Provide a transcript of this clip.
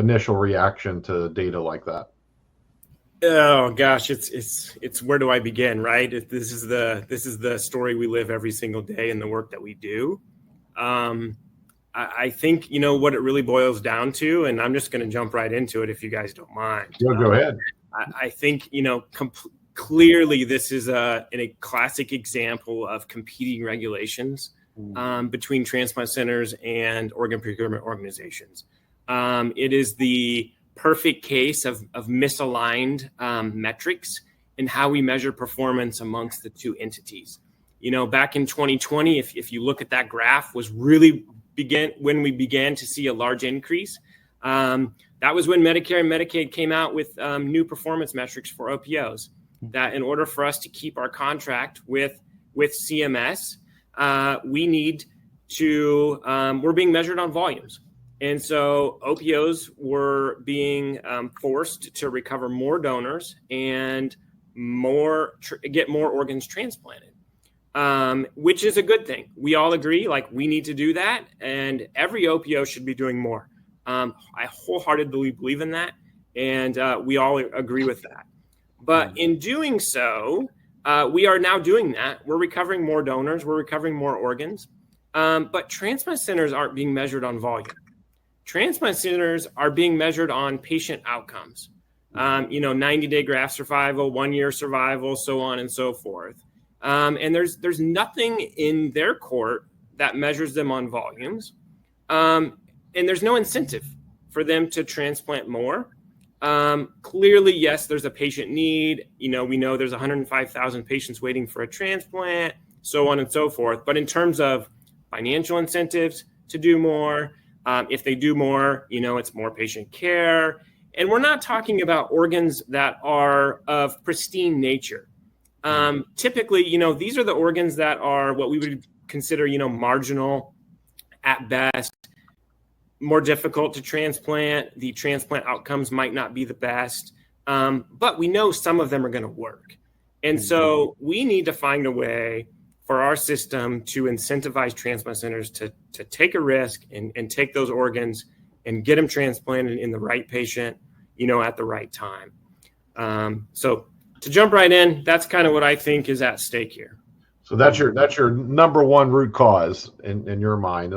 initial reaction to data like that? Oh gosh, it's where do I begin, right? This is the story we live every single day in the work that we do. I think what it really boils down to, and I'm just going to jump right into it if you guys don't mind. Go ahead. I think clearly this is a classic example of competing regulations between transplant centers and organ procurement organizations. It is the perfect case of misaligned metrics in how we measure performance amongst the two entities. Back in 2020, if you look at that graph, was really when we began to see a large increase. That was when Medicare and Medicaid came out with new performance metrics for OPOs. That in order for us to keep our contract with CMS, we need to we're being measured on volumes. And so OPOs were being forced to recover more donors and get more organs transplanted, which is a good thing. We all agree, we need to do that, and every OPO should be doing more. I wholeheartedly believe in that, and we all agree with that. But in doing so, we are now doing that. We're recovering more donors. We're recovering more organs. But transplant centers aren't being measured on volume. Transplant centers are being measured on patient outcomes, 90-day graft survival, 1-year survival, so on and so forth. And there's nothing in their court that measures them on volumes. And there's no incentive for them to transplant more. Clearly, yes, there's a patient need. We know there's 105,000 patients waiting for a transplant, so on and so forth. But in terms of financial incentives to do more, if they do more, it's more patient care. And we're not talking about organs that are of pristine nature. Typically, these are the organs that are what we would consider, marginal at best, more difficult to transplant. The transplant outcomes might not be the best, but we know some of them are going to work. And so we need to find a way for our system to incentivize transplant centers to take a risk and take those organs and get them transplanted in the right patient, at the right time. So to jump right in, that's kind of what I think is at stake here. So that's your number one root cause in your mind.